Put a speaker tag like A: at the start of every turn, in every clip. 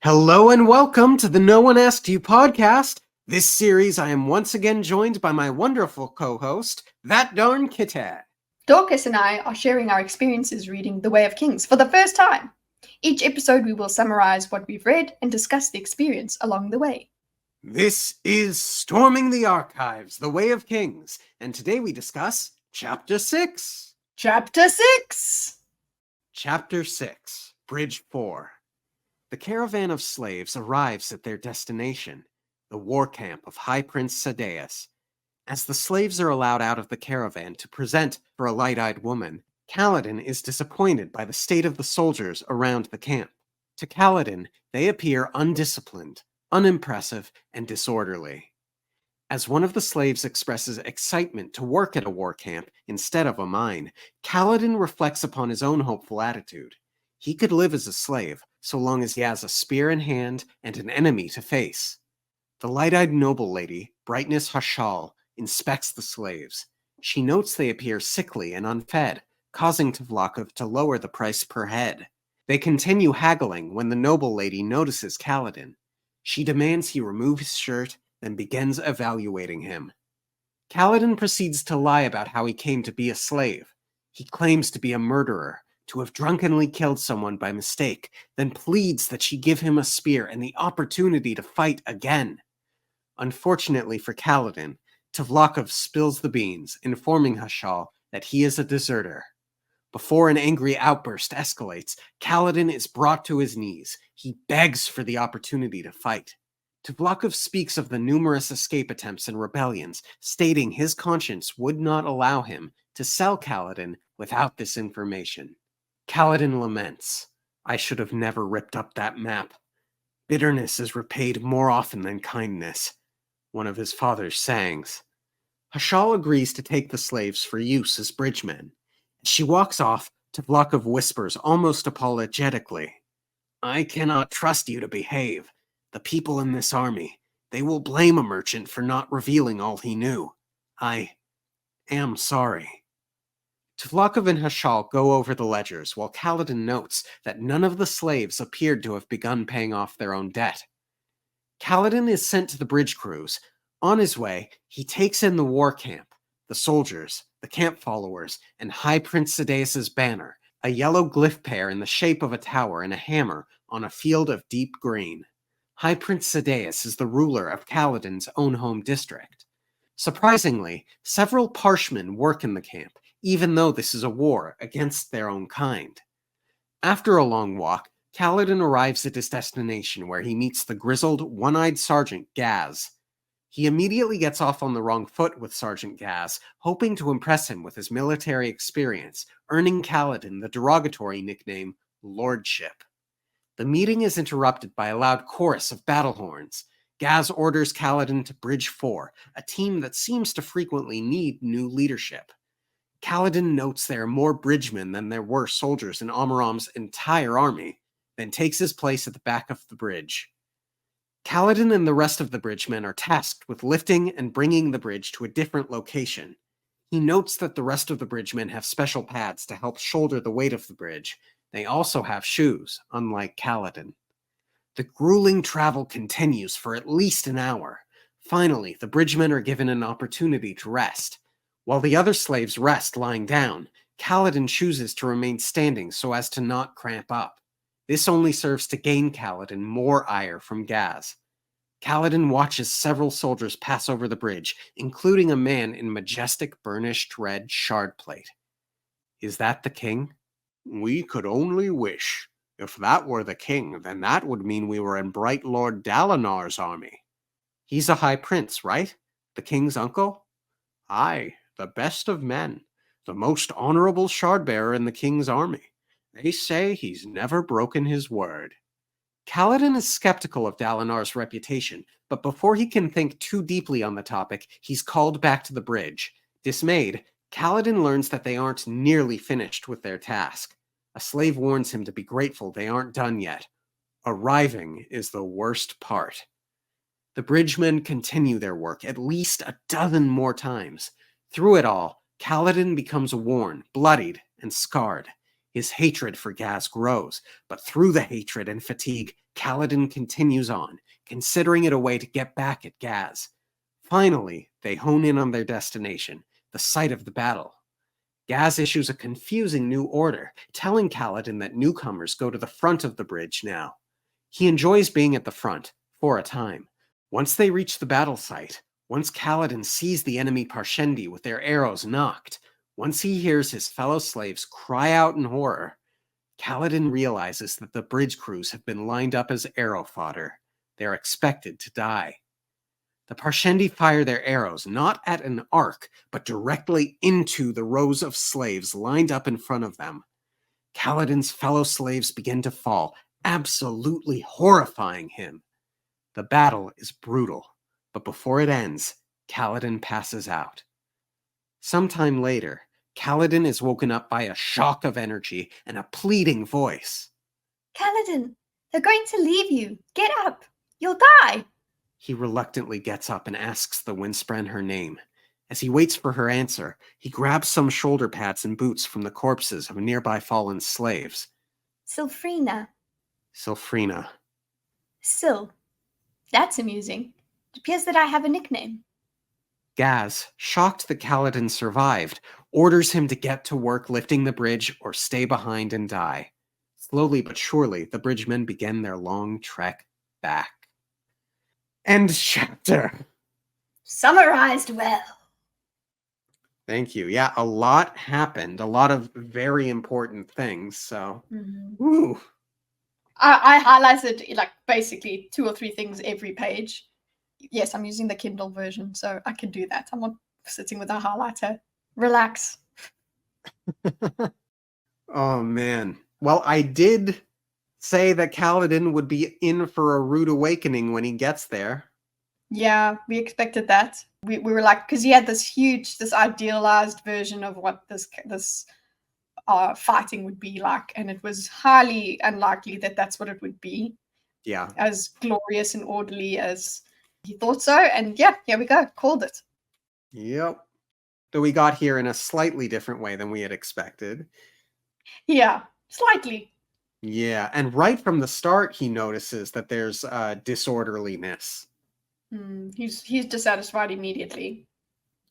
A: Hello and welcome to the No One Asked You podcast. This series, I am once again joined by my wonderful co-host, That Darn Kitty.
B: Dorkus and I are sharing our experiences reading The Way of Kings for the first time. Each episode we will summarize what we've read and discuss the experience along the way.
A: This is Storming the Archives, The Way of Kings, and today we discuss Chapter 6.
B: Chapter 6!
A: Chapter 6, Bridge 4. The caravan of slaves arrives at their destination, the war camp of High Prince Sadeas. As the slaves are allowed out of the caravan to present for a light-eyed woman, Kaladin is disappointed by the state of the soldiers around the camp. To Kaladin, they appear undisciplined, unimpressive, and disorderly. As one of the slaves expresses excitement to work at a war camp instead of a mine, Kaladin reflects upon his own hopeful attitude. He could live as a slave, so long as he has a spear in hand and an enemy to face. The light-eyed noble lady, Brightness Hashal, inspects the slaves. She notes they appear sickly and unfed, causing Tvlakov to lower the price per head. They continue haggling when the noble lady notices Kaladin. She demands he remove his shirt, then begins evaluating him. Kaladin proceeds to lie about how he came to be a slave. He claims to be a murderer, to have drunkenly killed someone by mistake, then pleads that she give him a spear and the opportunity to fight again. Unfortunately for Kaladin, Tvlakov spills the beans, informing Hashal that he is a deserter. Before an angry outburst escalates, Kaladin is brought to his knees. He begs for the opportunity to fight. Tvlakov speaks of the numerous escape attempts and rebellions, stating his conscience would not allow him to sell Kaladin without this information. Kaladin laments, "I should have never ripped up that map. Bitterness is repaid more often than kindness," one of his father's sayings. Hashal agrees to take the slaves for use as bridgemen. As she walks off, Tvlakov whispers almost apologetically, "I cannot trust you to behave. The people in this army, they will blame a merchant for not revealing all he knew. I am sorry." Tvlakov and Hashal go over the ledgers, while Kaladin notes that none of the slaves appeared to have begun paying off their own debt. Kaladin is sent to the bridge cruise. On his way, he takes in the war camp, the soldiers, the camp followers, and High Prince Sadeas' banner, a yellow glyph pair in the shape of a tower and a hammer on a field of deep green. High Prince Sadeas is the ruler of Kaladin's own home district. Surprisingly, several Parshmen work in the camp, even though this is a war against their own kind. After a long walk, Kaladin arrives at his destination where he meets the grizzled, one-eyed Sergeant Gaz. He immediately gets off on the wrong foot with Sergeant Gaz, hoping to impress him with his military experience, earning Kaladin the derogatory nickname Lordship. The meeting is interrupted by a loud chorus of battle horns. Gaz orders Kaladin to Bridge 4, a team that seems to frequently need new leadership. Kaladin notes there are more bridgemen than there were soldiers in Amaram's entire army, then takes his place at the back of the bridge. Kaladin and the rest of the bridgemen are tasked with lifting and bringing the bridge to a different location. He notes that the rest of the bridgemen have special pads to help shoulder the weight of the bridge. They also have shoes, unlike Kaladin. The grueling travel continues for at least an hour. Finally, the bridgemen are given an opportunity to rest. While the other slaves rest lying down, Kaladin chooses to remain standing so as to not cramp up. This only serves to gain Kaladin more ire from Gaz. Kaladin watches several soldiers pass over the bridge, including a man in majestic burnished red shard plate. Is that the king? We could only wish. If that were the king, then that would mean we were in Bright Lord Dalinar's army. He's a high prince, right? The king's uncle? Aye, the best of men, the most honorable shard-bearer in the king's army. They say he's never broken his word. Kaladin is skeptical of Dalinar's reputation, but before he can think too deeply on the topic, he's called back to the bridge. Dismayed, Kaladin learns that they aren't nearly finished with their task. A slave warns him to be grateful they aren't done yet. Arriving is the worst part. The bridgemen continue their work at least a dozen more times. Through it all, Kaladin becomes worn, bloodied, and scarred. His hatred for Gaz grows, but through the hatred and fatigue, Kaladin continues on, considering it a way to get back at Gaz. Finally, they hone in on their destination, the site of the battle. Gaz issues a confusing new order, telling Kaladin that newcomers go to the front of the bridge now. He enjoys being at the front, for a time. Once they reach the battle site, once Kaladin sees the enemy Parshendi with their arrows knocked, once he hears his fellow slaves cry out in horror, Kaladin realizes that the bridge crews have been lined up as arrow fodder. They're expected to die. The Parshendi fire their arrows not at an arc, but directly into the rows of slaves lined up in front of them. Kaladin's fellow slaves begin to fall, absolutely horrifying him. The battle is brutal, but before it ends, Kaladin passes out. Sometime later, Kaladin is woken up by a shock of energy and a pleading voice.
B: Kaladin, they're going to leave you. Get up. You'll die.
A: He reluctantly gets up and asks the Windspren her name. As he waits for her answer, he grabs some shoulder pads and boots from the corpses of nearby fallen slaves.
B: Sylphrina.
A: Sylphrina.
B: Syl. That's amusing. It appears that I have a nickname.
A: Gaz, shocked that Kaladin survived, orders him to get to work lifting the bridge or stay behind and die. Slowly but surely, the bridgemen begin their long trek back. End chapter.
B: Summarized well.
A: Thank you. Yeah, a lot happened. A lot of very important things. So, woo.
B: I highlighted like basically 2 or 3 things every page. Yes, I'm using the Kindle version, so I can do that. I'm not sitting with a highlighter. Relax.
A: Oh, man. Well, I did say that Kaladin would be in for a rude awakening when he gets there.
B: Yeah, we expected that. We were like, because he had this idealized version of what this fighting would be like, and it was highly unlikely that that's what it would be.
A: Yeah.
B: As glorious and orderly as he thought so, and yeah, here we go. Called it.
A: Yep. Though we got here in a slightly different way than we had expected.
B: Yeah, slightly.
A: Yeah, and right from the start, he notices that there's disorderliness.
B: He's dissatisfied immediately.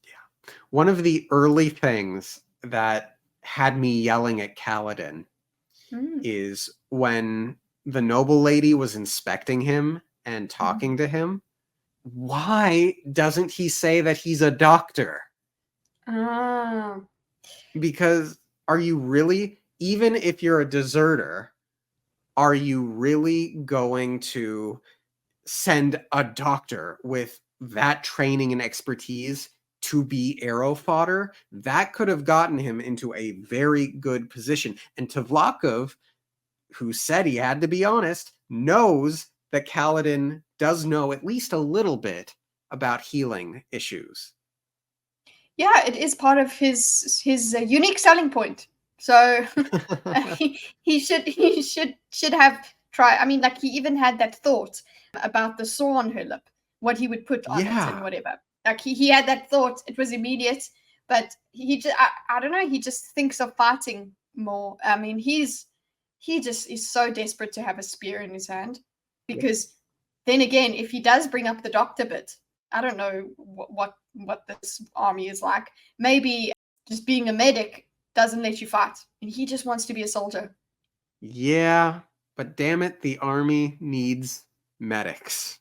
A: Yeah. One of the early things that had me yelling at Kaladin is when the noble lady was inspecting him and talking to him. Why doesn't he say that he's a doctor? Because are you really, even if you're a deserter, are you really going to send a doctor with that training and expertise to be arrow fodder? That could have gotten him into a very good position. And Tvlakov, who said he had to be honest, knows that Kaladin does know at least a little bit about healing issues.
B: Yeah, it is part of his unique selling point. So he should have tried. I mean, like he even had that thought about the saw on her lip, what he would put on it and whatever. Like he had that thought. It was immediate, but he just I don't know. He just thinks of fighting more. I mean, he just is so desperate to have a spear in his hand, because then again, if he does bring up the doctor bit, I don't know what this army is like. Maybe just being a medic doesn't let you fight, and he just wants to be a soldier.
A: Yeah, but damn it, the army needs medics.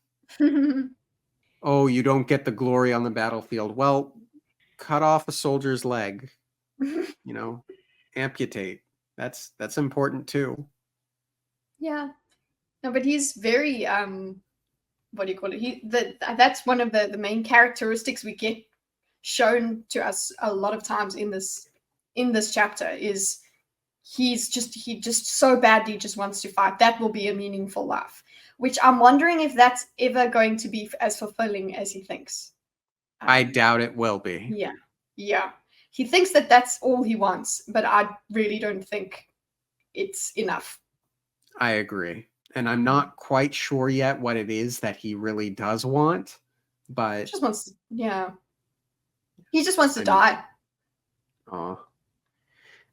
A: Oh, you don't get the glory on the battlefield. Well, cut off a soldier's leg. Amputate. That's important too.
B: Yeah. No, but he's very what do you call it? That's one of the main characteristics we get shown to us a lot of times in this chapter is he just so badly just wants to fight. That will be a meaningful life, which I'm wondering if that's ever going to be as fulfilling as he thinks.
A: I doubt it will be.
B: Yeah. He thinks that that's all he wants, but I really don't think it's enough.
A: I agree. And I'm not quite sure yet what it is that he really does want, but
B: he just wants to die. Oh.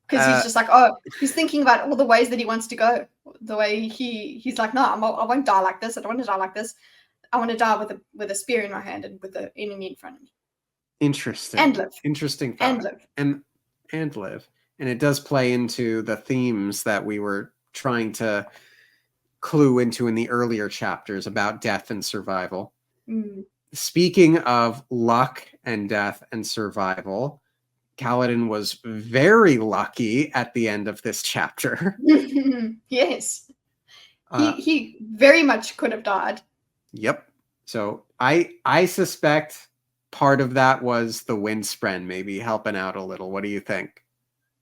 B: because he's just like, oh, he's thinking about all the ways that he wants to go. The way he's like, no, I won't die like this. I don't want to die like this. I want to die with a spear in my hand and with the enemy in front of me.
A: Interesting.
B: And live.
A: Interesting thought.
B: And live.
A: And live. And it does play into the themes that we were trying to clue into in the earlier chapters about death and survival.
B: Mm.
A: Speaking of luck and death and survival, Kaladin was very lucky at the end of this chapter.
B: Yes. He very much could have died.
A: Yep. So I suspect part of that was the Windspren maybe helping out a little. What do you think?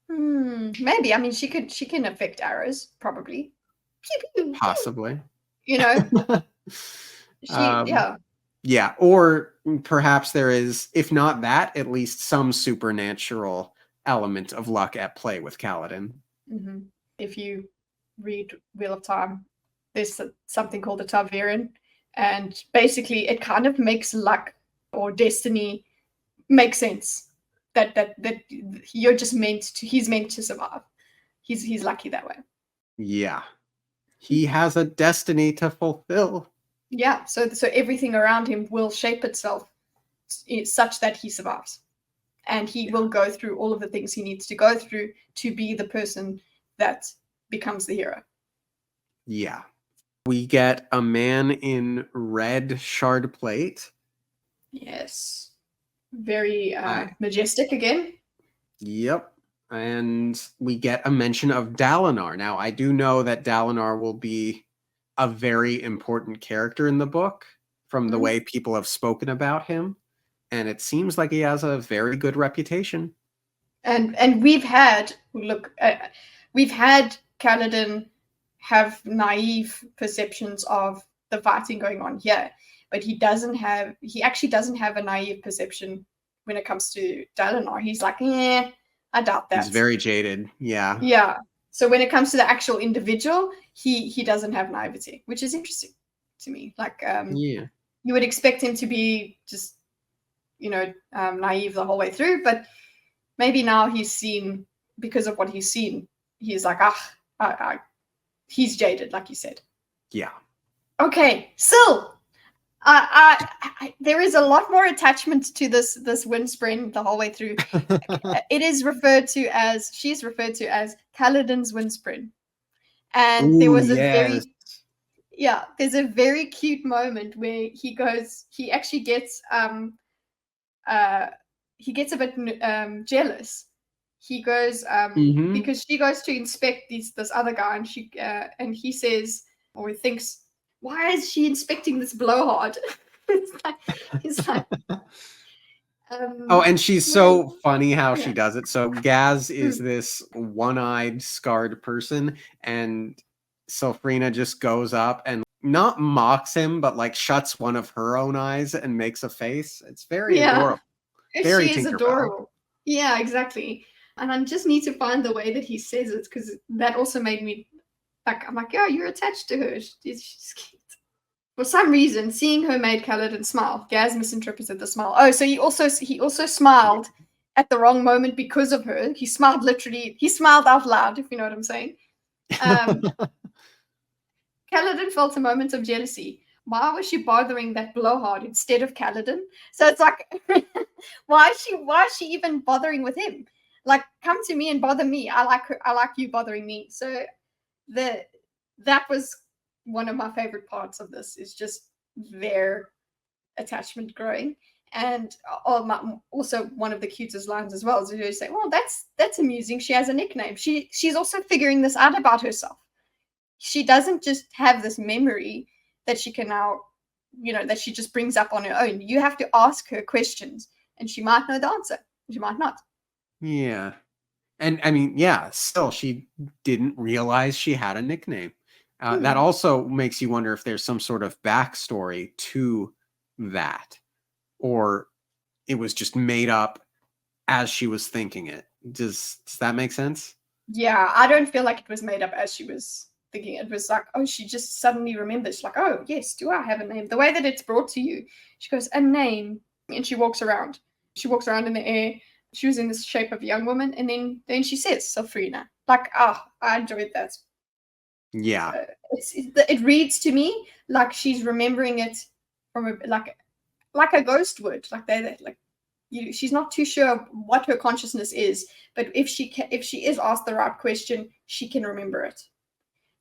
B: Maybe. I mean, she can affect arrows, probably.
A: Possibly.
B: You know? Yeah.
A: Yeah, or perhaps there is, if not that, at least some supernatural element of luck at play with Kaladin.
B: Mm-hmm. If you read Wheel of Time, there's something called the Tarverin, and basically it kind of makes luck or destiny make sense. That you're just he's meant to survive. He's lucky that way.
A: Yeah. He has a destiny to fulfill.
B: Yeah, so everything around him will shape itself such that he survives. And he will go through all of the things he needs to go through to be the person that becomes the hero.
A: Yeah. We get a man in red shard plate.
B: Yes. Very majestic again.
A: Yep. And we get a mention of Dalinar. Now, I do know that Dalinar will be a very important character in the book from the way people have spoken about him. And it seems like he has a very good reputation.
B: And we've had Kaladin have naive perceptions of the fighting going on here, but he actually doesn't have a naive perception when it comes to Dalinar. He's like, I doubt that.
A: He's very jaded. Yeah.
B: Yeah. So when it comes to the actual individual, he doesn't have naivety, which is interesting to me. Like, you would expect him to be just, naive the whole way through, but maybe now he's seen, because of what he's seen, he's like, he's jaded, like you said.
A: Yeah.
B: Okay, so there is a lot more attachment to this Windspren the whole way through. She's referred to as Kaladin's Windspren, and there was there's a very cute moment where he actually gets a bit jealous. He goes because she goes to inspect this other guy, and he says, or he thinks, why is she inspecting this blowhard? He's like
A: and she's so funny how she does it. So Gaz is this one-eyed, scarred person, and Sylphrina just goes up and not mocks him, but like shuts one of her own eyes and makes a face. It's very adorable. Very
B: she is adorable. Yeah, exactly. And I just need to find the way that he says it, because that also made me I'm like, yeah, you're attached to her. She's cute. For some reason, seeing her made Kaladin smile. Gaz misinterpreted the smile. Oh, so he also smiled at the wrong moment because of her. He smiled literally. He smiled out loud, if you know what I'm saying. Kaladin felt a moment of jealousy. Why was she bothering that blowhard instead of Kaladin? So it's like, why is she even bothering with him? Like, come to me and bother me. I like her. I like you bothering me. So that was one of my favorite parts of this, is just their attachment growing. And also one of the cutest lines as well is you say, well, that's amusing. She has a nickname. She's also figuring this out about herself. She doesn't just have this memory that she can now, that she just brings up on her own. You have to ask her questions, and she might know the answer. She might not.
A: Yeah. And I mean, still, she didn't realize she had a nickname. That also makes you wonder if there's some sort of backstory to that, or it was just made up as she was thinking it. Does that make sense?
B: Yeah, I don't feel like it was made up as she was thinking. It was like, oh, she just suddenly remembers. She's like, oh, yes, do I have a name? The way that it's brought to you, she goes, a name, and she walks around. She walks around in the air. she was in the shape of a young woman, and then she says Safrina. Like, I enjoyed that.
A: Yeah.
B: It reads to me like she's remembering it from like a ghost would. Like she's not too sure what her consciousness is, but if she is asked the right question, she can remember it.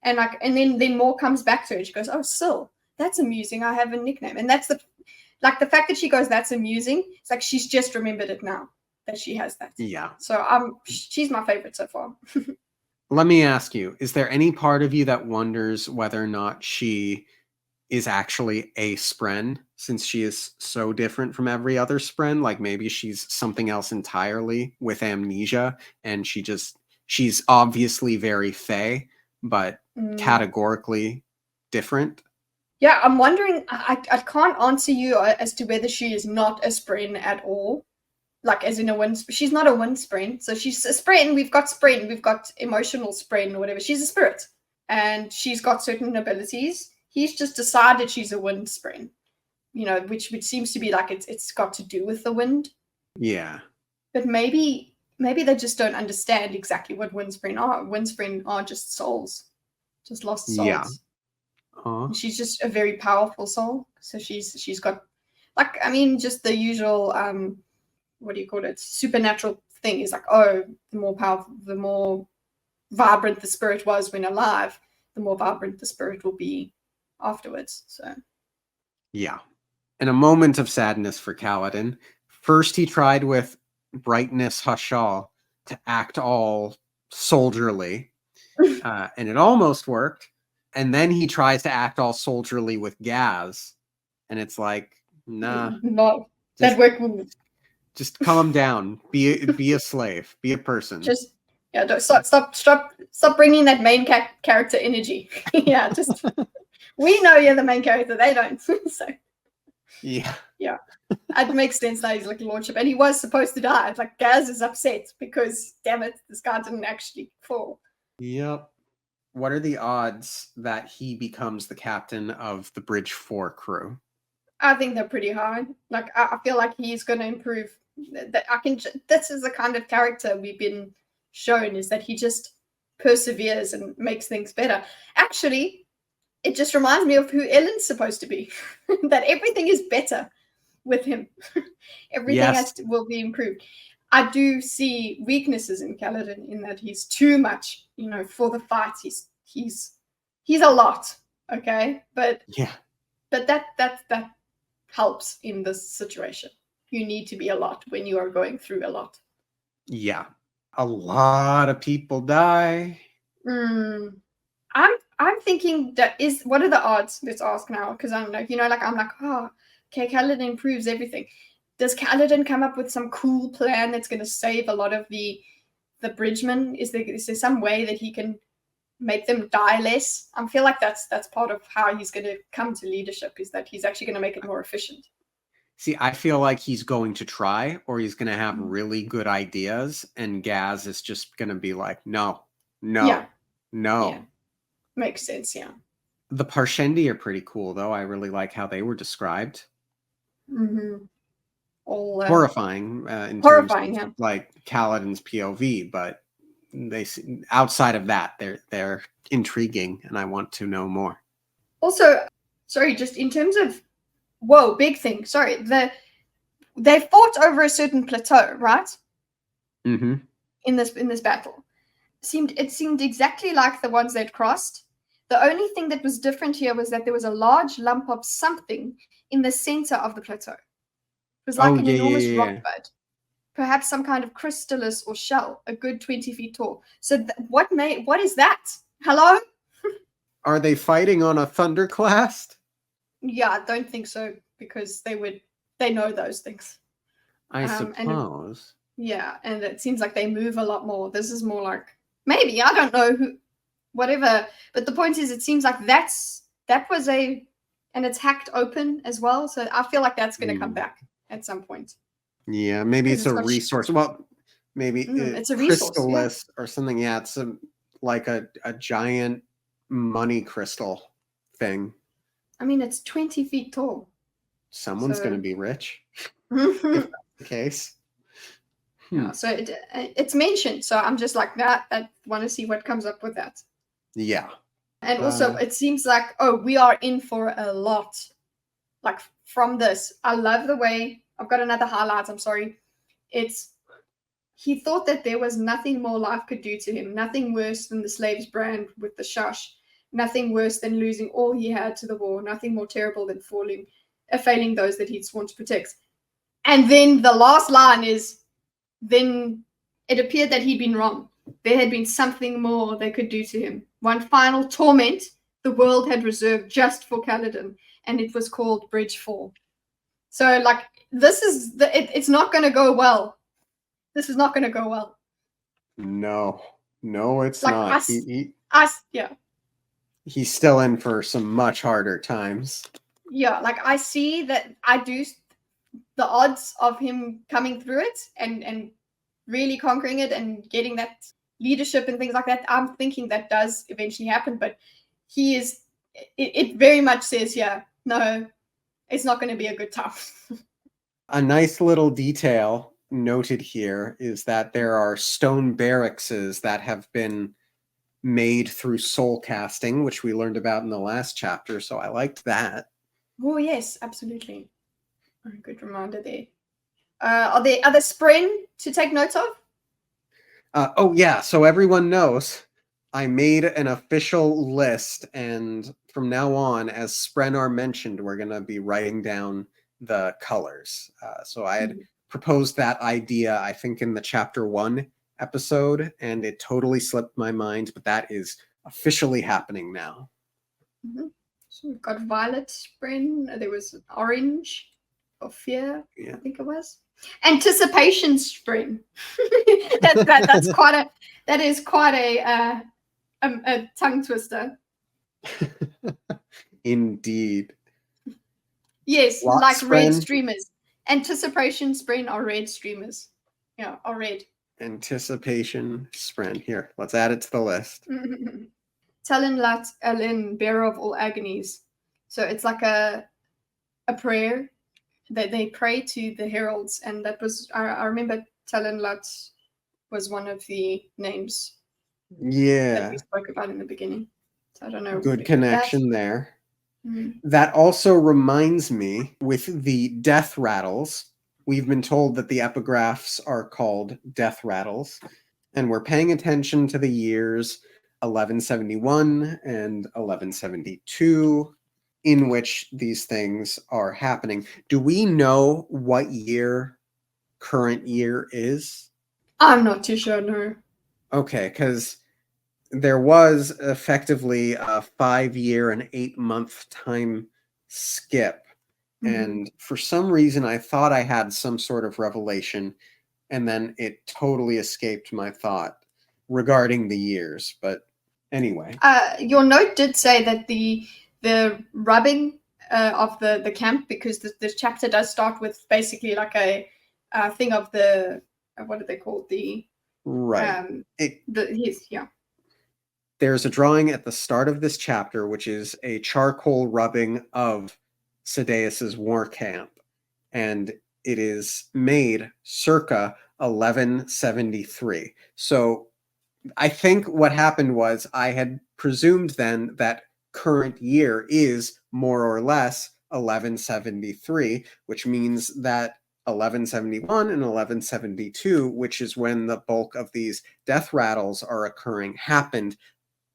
B: And then more comes back to her. She goes, "Oh, Syl, that's amusing. I have a nickname." And that's the fact that she goes, "That's amusing." It's like she's just remembered it now that she has that.
A: Yeah.
B: So she's my favorite so far.
A: Let me ask you, is there any part of you that wonders whether or not she is actually a Spren, since she is so different from every other Spren? Like maybe she's something else entirely with amnesia, and she's obviously very Fey, but categorically different.
B: Yeah, I'm wondering. I can't answer you as to whether she is not a Spren at all. Like as in a wind. She's not a wind Spren. So she's a Spren. We've got emotional Spren or whatever. She's a spirit. And she's got certain abilities. He's just decided she's a wind Spren. You know, which seems to be like it's got to do with the wind.
A: Yeah.
B: But maybe they just don't understand exactly what wind Spren are. Wind Spren are just souls. Just lost souls.
A: Yeah.
B: She's just a very powerful soul. So she's got, like, I mean, just the usual what do you call it? Supernatural thing is like, oh, the more powerful, the more vibrant the spirit was when alive, the more vibrant the spirit will be afterwards. So
A: yeah. In a moment of sadness for Kaladin, first he tried with Brightness Hashal to act all soldierly, and it almost worked. And then he tries to act all soldierly with Gaz, and it's like, nah,
B: not that work.
A: Just calm down. Be a slave. Be a person.
B: Just don't stop bringing that main character energy. Yeah, just we know you're the main character. They don't. So
A: yeah,
B: it makes sense that he's like lordship, and he was supposed to die. It's like Gaz is upset because damn it, this guy didn't actually fall.
A: Yep. What are the odds that he becomes the captain of the Bridge 4 crew?
B: I think they're pretty high. Like I feel like he's going to improve. This is the kind of character we've been shown, is that he just perseveres and makes things better. Actually, it just reminds me of who Ellen's supposed to be. That everything is better with him. Everything will be improved. I do see weaknesses in Kaladin in that he's too much, for the fight. He's a lot, okay? But that helps in this situation. You need to be a lot when you are going through a lot.
A: Yeah. A lot of people die.
B: I'm thinking what are the odds? Let's ask now, because I'm like, oh, okay, Kaladin improves everything. Does Kaladin come up with some cool plan that's going to save a lot of the bridgemen? Is there some way that he can make them die less? I feel like that's part of how he's going to come to leadership, is that he's actually going to make it more efficient.
A: See, I feel like he's going to try, or he's going to have really good ideas, and Gaz is just going to be like, no.
B: Yeah.
A: Yeah.
B: Makes sense, yeah.
A: The Parshendi are pretty cool, though. I really like how they were described.
B: Mm-hmm.
A: Horrifying in terms of like Kaladin's POV, but they outside of that, they're intriguing, and I want to know more.
B: Also, sorry, just in terms of big thing. Sorry, they fought over a certain plateau, right?
A: Mm-hmm.
B: In this battle, it seemed exactly like the ones they'd crossed. The only thing that was different here was that there was a large lump of something in the center of the plateau. It was like an enormous rock bud, perhaps some kind of crystallis or shell, a good 20 feet tall. So what is that? Hello?
A: Are they fighting on a thunderclast?
B: Yeah, I don't think so, because they know those things.
A: I suppose.
B: And it seems like they move a lot more. This is more like, maybe, I don't know, whatever. But the point is, it seems like that was and it's hacked open as well. So I feel like that's going to come back at some point.
A: Yeah, maybe it's a resource. Well, maybe
B: it's a resource,
A: or something. Yeah, it's like a giant money crystal thing.
B: I mean, it's 20 feet tall.
A: Someone's going to be rich. If that's the case.
B: So it's mentioned. So I'm just like that. I want to see what comes up with that.
A: Yeah.
B: And also, it seems like, oh, we are in for a lot. Like from this, I love the way I've got another highlight. I'm sorry. He thought that there was nothing more life could do to him, nothing worse than the slave's brand with the shush, nothing worse than losing all he had to the war, nothing more terrible than failing those that he'd sworn to protect. And then the last line is, then it appeared that he'd been wrong. There had been something more they could do to him. One final torment the world had reserved just for Kaladin, and it was called Bridge 4. So, like, this is it's not going to go well. This is not going to go well.
A: No, it's
B: like
A: not.
B: Yeah.
A: He's still in for some much harder times.
B: Yeah, like I see that the odds of him coming through it and really conquering it and getting that leadership and things like that, I'm thinking that does eventually happen, but it very much says, yeah, no, it's not going to be a good time.
A: A nice little detail noted here is that there are stone barracks that have been made through soul casting, which we learned about in the last chapter, so I liked that.
B: Oh yes, absolutely. Good reminder there. Are there other spren to take note of?
A: Oh yeah, so everyone knows I made an official list, and from now on, as spren are mentioned, we're going to be writing down the colors. So I had proposed that idea, I think, in the chapter 1 episode, and it totally slipped my mind, but that is officially happening now.
B: So we've got violet spren. There was orange or fear, I think it was. Anticipation spren. That is quite a tongue twister.
A: Indeed.
B: Yes, like red streamers. Anticipation spren are red streamers. Yeah, are red.
A: Anticipation spren. Here, let's add it to the list.
B: Talon Lat Elin, bearer of all agonies. So it's like a prayer that they pray to the heralds, and that was I remember Talon Lat was one of the names.
A: Yeah.
B: That we spoke about in the beginning. So I don't know.
A: Good connection there. That also reminds me, with the death rattles, we've been told that the epigraphs are called death rattles, and we're paying attention to the years 1171 and 1172 in which these things are happening. Do we know what year current year is?
B: I'm not too sure, no.
A: Okay, because there was effectively a 5-year and 8-month time skip. And for some reason, I thought I had some sort of revelation, and then it totally escaped my thought regarding the years. But anyway.
B: Your note did say that the rubbing of the camp, because the chapter does start with basically like a thing of the, what are they called? The
A: right.
B: Yeah.
A: There's a drawing at the start of this chapter, which is a charcoal rubbing of Sadeas's war camp, and it is made circa 1173. So I think what happened was I had presumed then that current year is more or less 1173, which means that 1171 and 1172, which is when the bulk of these death rattles are occurring, happened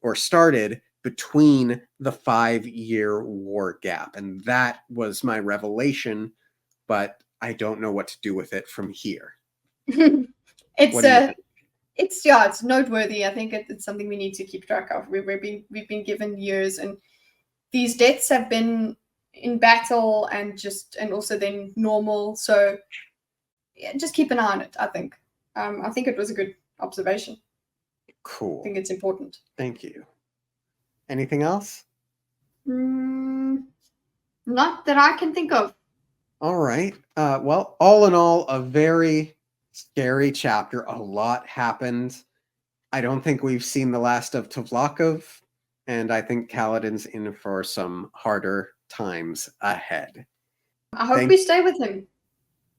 A: or started between the 5-year war gap. And that was my revelation, but I don't know what to do with it from here.
B: It's noteworthy. I think it's something we need to keep track of. We've been given years, and these deaths have been in battle and also then normal. So yeah, just keep an eye on it. I think it was a good observation.
A: Cool.
B: I think it's important.
A: Thank you. Anything else?
B: Not that I can think of.
A: All right. Well, all in all, a very scary chapter. A lot happened. I don't think we've seen the last of Tuvlakov, and I think Kaladin's in for some harder times ahead.
B: I hope we stay with him.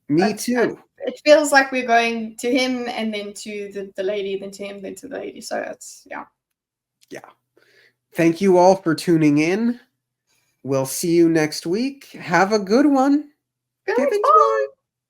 A: Me too.
B: it feels like we're going to him and then to the lady, then to him, then to the lady. So it's yeah.
A: Yeah. Thank you all for tuning in. We'll see you next week. Have a good one.